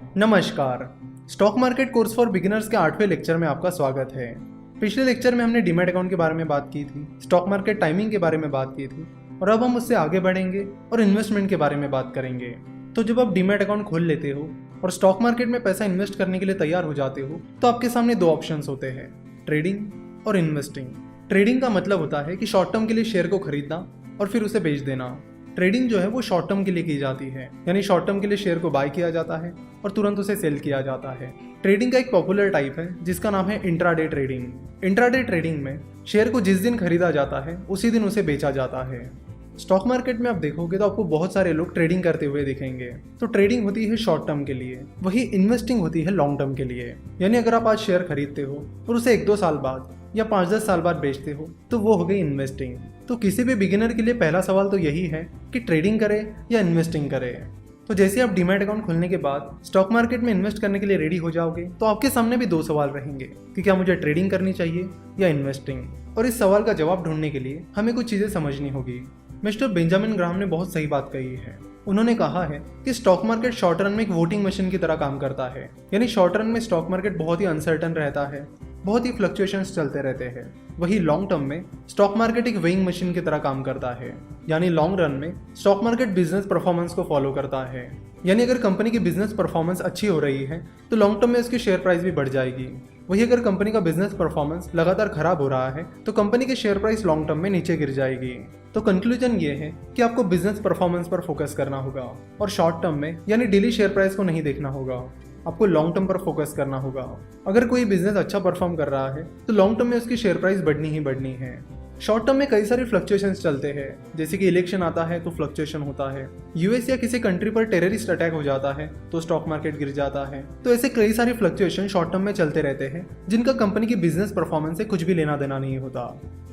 नमस्कार। Stock market course for beginners के 8वें lecture में आपका स्वागत है। पिछले लेक्चर में हमने डीमैट अकाउंट के बारे में बात की थी, स्टॉक मार्केट टाइमिंग के बारे में बात की थी और अब हम उससे आगे बढ़ेंगे और इन्वेस्टमेंट के बारे में बात करेंगे। तो जब आप डीमैट अकाउंट खोल लेते हो और स्टॉक मार्केट में पैसा इन्वेस्ट करने के लिए तैयार हो जाते हो तो आपके सामने दो ऑप्शंस होते हैं, ट्रेडिंग और इन्वेस्टिंग। ट्रेडिंग का मतलब होता है कि शॉर्ट टर्म के लिए शेयर को खरीदना और फिर उसे बेच देना। ट्रेडिंग जो है वो शॉर्ट टर्म के लिए की जाती है, यानी शॉर्ट टर्म के लिए शेयर को बाय किया जाता है और तुरंत उसे सेल किया जाता है। ट्रेडिंग का एक पॉपुलर टाइप है जिसका नाम है इंट्राडे ट्रेडिंग। इंट्राडे ट्रेडिंग में शेयर को जिस दिन खरीदा जाता है उसी दिन उसे बेचा जाता है। स्टॉक मार्केट में आप देखोगे तो आपको बहुत सारे लोग ट्रेडिंग करते हुए दिखेंगे। तो ट्रेडिंग होती है शॉर्ट टर्म के लिए, वही इन्वेस्टिंग होती है लॉन्ग टर्म के लिए। यानी अगर आप आज शेयर खरीदते हो और उसे 1-2 साल बाद या 5-10 साल बाद बेचते हो तो वो हो गई इन्वेस्टिंग। तो किसी भी बिगिनर के लिए पहला सवाल तो यही है कि ट्रेडिंग करे या इन्वेस्टिंग करे। तो जैसे आप डीमैट अकाउंट खोलने के बाद स्टॉक मार्केट में इन्वेस्ट करने के लिए रेडी हो जाओगे तो आपके सामने भी 2 सवाल रहेंगे कि क्या मुझे ट्रेडिंग करनी चाहिए या इन्वेस्टिंग। और इस सवाल का जवाब ढूंढने के लिए हमें कुछ चीज़ें समझनी होगी। मिस्टर बेंजामिन ग्राहम ने बहुत सही बात कही है। उन्होंने कहा है कि स्टॉक मार्केट शॉर्ट रन में एक वोटिंग मशीन की तरह काम करता है। यानी शॉर्ट रन में स्टॉक मार्केट बहुत ही अनसर्टन रहता है, बहुत ही फ्लक्चुएशंस चलते रहते हैं। वही लॉन्ग टर्म में स्टॉक मार्केट एक वेइंग मशीन की तरह काम करता है। यानी लॉन्ग रन में स्टॉक मार्केट बिजनेस परफॉर्मेंस को फॉलो करता है। यानी अगर कंपनी की बिजनेस परफॉर्मेंस अच्छी हो रही है तो लॉन्ग टर्म में उसकी शेयर प्राइस भी बढ़ जाएगी। वही अगर कंपनी का बिजनेस परफॉर्मेंस लगातार खराब हो रहा है तो कंपनी की शेयर प्राइस लॉन्ग टर्म में नीचे गिर जाएगी। तो कंक्लूजन ये है कि आपको बिजनेस परफॉर्मेंस पर फोकस करना होगा और शॉर्ट टर्म में यानी डेली शेयर प्राइस को नहीं देखना होगा। आपको लॉन्ग टर्म पर फोकस करना होगा। अगर कोई बिजनेस अच्छा परफॉर्म कर रहा है तो लॉन्ग टर्म में उसकी शेयर प्राइस बढ़नी ही बढ़नी है। शॉर्ट टर्म में कई सारे फ्लक्चुएशंस चलते हैं, जैसे कि इलेक्शन आता है तो फ्लक्चुएशन होता है, यूएस या किसी कंट्री पर टेररिस्ट अटैक हो जाता है तो स्टॉक मार्केट गिर जाता है। तो ऐसे कई सारे फ्लक्चुएशन शॉर्ट टर्म में चलते रहते हैं जिनका कंपनी की बिजनेस परफॉर्मेंस से कुछ भी लेना देना नहीं होता।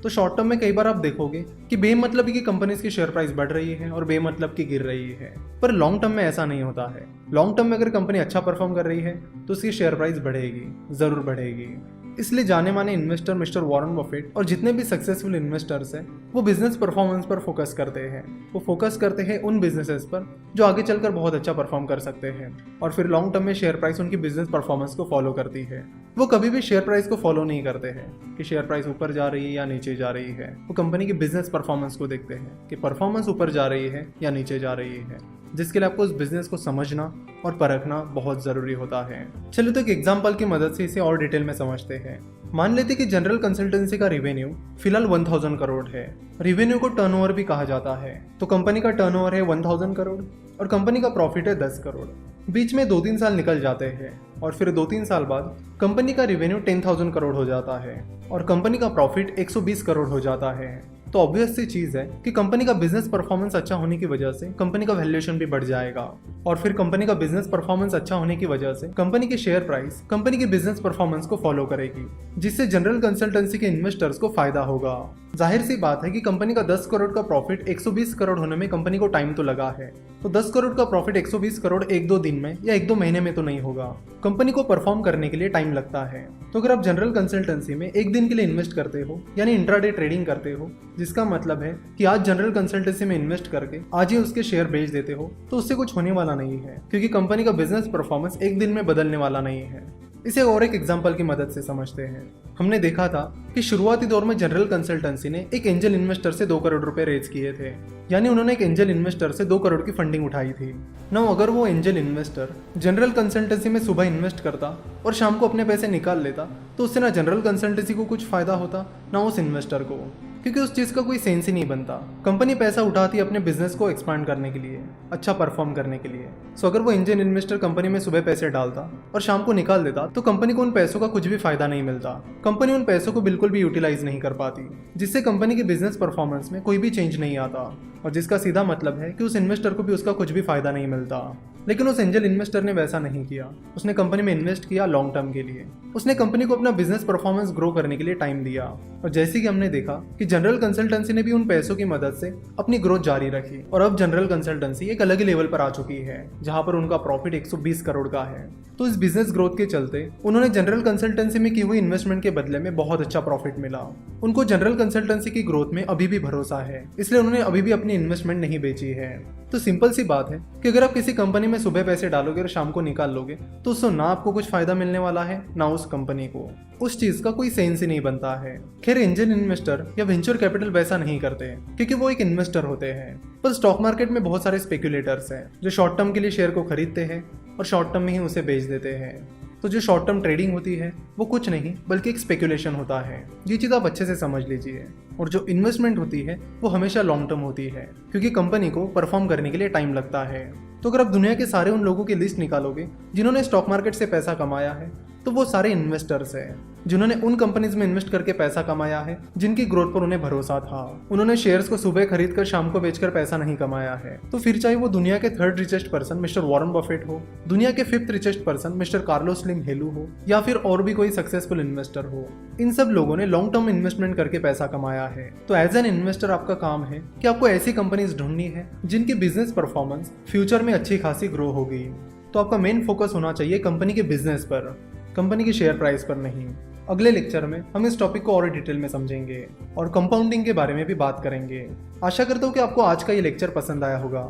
तो शॉर्ट टर्म में कई बार आप देखोगे कि बेमतलब की कंपनीज की शेयर प्राइस बढ़ रही है और बेमतलब की गिर रही है, पर लॉन्ग टर्म में ऐसा नहीं होता है। लॉन्ग टर्म में अगर कंपनी अच्छा परफॉर्म कर रही है तो उसकी शेयर प्राइस बढ़ेगी, जरूर बढ़ेगी। इसलिए जाने माने इन्वेस्टर मिस्टर वॉरेन बफेट और जितने भी सक्सेसफुल इन्वेस्टर्स हैं वो बिजनेस परफॉर्मेंस पर फोकस करते हैं। वो फोकस करते हैं उन बिजनेसेस पर जो आगे चलकर बहुत अच्छा परफॉर्म कर सकते हैं और फिर लॉन्ग टर्म में शेयर प्राइस उनकी बिजनेस परफॉर्मेंस को फॉलो करती है। वो कभी भी शेयर प्राइस को फॉलो नहीं करते हैं कि शेयर प्राइस ऊपर जा रही है या नीचे जा रही है। वो कंपनी की बिजनेस परफॉर्मेंस को देखते हैं कि परफॉर्मेंस ऊपर जा रही है या नीचे जा रही है, जिसके लिए आपको उस बिजनेस को समझना और परखना बहुत ज़रूरी होता है। चलो तो एक एग्जांपल की मदद से इसे और डिटेल में समझते हैं। मान लेते कि जनरल कंसल्टेंसी का रेवेन्यू फिलहाल 1000 करोड़ है। रेवेन्यू को टर्नओवर भी कहा जाता है। तो कंपनी का टर्नओवर है 1000 करोड़ और कंपनी का प्रॉफिट है 10 करोड़। बीच में 2-3 साल निकल जाते हैं और फिर 2-3 साल बाद कंपनी का रेवेन्यू 10,000 करोड़ हो जाता है और कंपनी का प्रॉफिट 120 करोड़ हो जाता है। तो ऑब्वियस सी चीज़ है कि कंपनी का बिजनेस परफॉर्मेंस अच्छा होने की वजह से कंपनी का वैल्यूएशन भी बढ़ जाएगा और फिर कंपनी का बिजनेस परफॉर्मेंस अच्छा होने की वजह से कंपनी की शेयर प्राइस कंपनी की बिजनेस परफॉर्मेंस को फॉलो करेगी, जिससे जनरल कंसल्टेंसी के इन्वेस्टर्स को फायदा होगा। जाहिर सी बात है कि कंपनी का 10 करोड़ का प्रॉफिट 120 करोड़ होने में कंपनी को टाइम तो लगा है। तो 10 करोड़ का प्रॉफिट 120 करोड़ 1-2 दिन में या 1-2 महीने में तो नहीं होगा। कंपनी को परफॉर्म करने के लिए टाइम लगता है। तो अगर आप जनरल कंसल्टेंसी में एक दिन के लिए इन्वेस्ट करते हो यानी इंट्राडे ट्रेडिंग करते हो, जिसका मतलब है कि आज जनरल कंसल्टेंसी में इन्वेस्ट करके आज ही उसके शेयर बेच देते हो, तो उससे कुछ होने वाला नहीं है, क्योंकि कंपनी का बिजनेस परफॉर्मेंस एक दिन में बदलने वाला नहीं है। इसे और एक एग्जांपल की मदद से समझते हैं। हमने देखा था कि शुरुआती दौर में जनरल कंसल्टेंसी ने एक एंजल इन्वेस्टर से 2 करोड़ रुपए रेज किए थे। यानी उन्होंने एक एंजल इन्वेस्टर से 2 करोड़ की फंडिंग उठाई थी। ना अगर वो एंजल इन्वेस्टर जनरल कंसल्टेंसी में सुबह इन्वेस्ट करता और शाम को अपने पैसे निकाल लेता तो उससे ना जनरल कंसल्टेंसी को कुछ फायदा होता ना उस इन्वेस्टर को, क्योंकि उस चीज़ का कोई सेंस ही नहीं बनता। कंपनी पैसा उठाती है अपने बिजनेस को एक्सपांड करने के लिए, अच्छा परफॉर्म करने के लिए। सो अगर वो एंजल इन्वेस्टर कंपनी में सुबह पैसे डालता और शाम को निकाल देता तो कंपनी को उन पैसों का कुछ भी फायदा नहीं मिलता। कंपनी उन पैसों को बिल्कुल भी यूटिलाइज नहीं कर पाती, जिससे कंपनी की बिजनेस परफॉर्मेंस में कोई भी चेंज नहीं आता और जिसका सीधा मतलब है कि उस इन्वेस्टर को भी उसका कुछ भी फायदा नहीं मिलता। लेकिन उस एंजल इन्वेस्टर ने वैसा नहीं किया। उसने कंपनी में इन्वेस्ट किया लॉन्ग टर्म के लिए। उसने कंपनी को अपना बिजनेस परफॉर्मेंस ग्रो करने के लिए टाइम दिया और जैसे कि हमने देखा कि जनरल कंसल्टेंसी ने भी उन पैसों की मदद से अपनी ग्रोथ जारी रखी और अब जनरल कंसल्टेंसी एक अलग ही लेवल पर आ चुकी है जहां पर उनका प्रॉफिट 120 करोड़ का है। तो इस बिजनेस ग्रोथ के चलते उन्होंने जनरल कंसल्टेंसी में की हुई इन्वेस्टमेंट के बदले में बहुत अच्छा प्रॉफिट मिला। उनको जनरल कंसल्टेंसी की ग्रोथ में अभी भी भरोसा है, इसलिए उन्होंने अभी भी अपनी इन्वेस्टमेंट नहीं बेची है। तो सिंपल सी बात है कि अगर आप किसी कंपनी में सुबह पैसे डालोगे और शाम को निकाल लोगे तो उससे ना आपको कुछ फायदा मिलने वाला है ना उस कंपनी को। उस चीज का कोई सेंस ही नहीं बनता है। खैर एंजल इन्वेस्टर या वेंचर कैपिटल वैसा नहीं करते क्योंकि वो एक इन्वेस्टर होते हैं। पर स्टॉक मार्केट में बहुत सारे स्पेक्यूलेटर्स हैं जो शॉर्ट टर्म के लिए शेयर को खरीदते हैं और शॉर्ट टर्म में ही उसे बेच देते हैं। तो जो शॉर्ट टर्म ट्रेडिंग होती है वो कुछ नहीं बल्कि एक स्पेकुलेशन होता है। ये चीज़ आप अच्छे से समझ लीजिए। और जो इन्वेस्टमेंट होती है वो हमेशा लॉन्ग टर्म होती है क्योंकि कंपनी को परफॉर्म करने के लिए टाइम लगता है। तो अगर आप दुनिया के सारे उन लोगों की लिस्ट निकालोगे जिन्होंने स्टॉक मार्केट से पैसा कमाया है तो वो सारे इन्वेस्टर्स हैं जिन्होंने उन कंपनीज में इन्वेस्ट करके पैसा कमाया है जिनकी ग्रोथ पर उन्हें भरोसा था। उन्होंने शेयर्स को सुबह खरीद कर शाम को बेचकर पैसा नहीं कमाया है। तो फिर चाहे वो दुनिया के 3rd richest person mister Warren Buffett हो, दुनिया के 5th richest person mister Carlos Slim Helu हो या फिर और भी कोई सक्सेसफुल इन्वेस्टर हो, इन सब लोगों ने लॉन्ग टर्म इन्वेस्टमेंट करके पैसा कमाया है। तो एज एन इन्वेस्टर आपका काम है कि आपको ऐसी कंपनीज ढूंढनी है जिनकी बिजनेस परफॉर्मेंस फ्यूचर में अच्छी खासी ग्रो होगी। तो आपका मेन फोकस होना चाहिए कंपनी के बिजनेस पर, कंपनी की शेयर प्राइस पर नहीं। अगले लेक्चर में हम इस टॉपिक को और डिटेल में समझेंगे और कंपाउंडिंग के बारे में भी बात करेंगे। आशा करता हूँ कि आपको आज का ये लेक्चर पसंद आया होगा।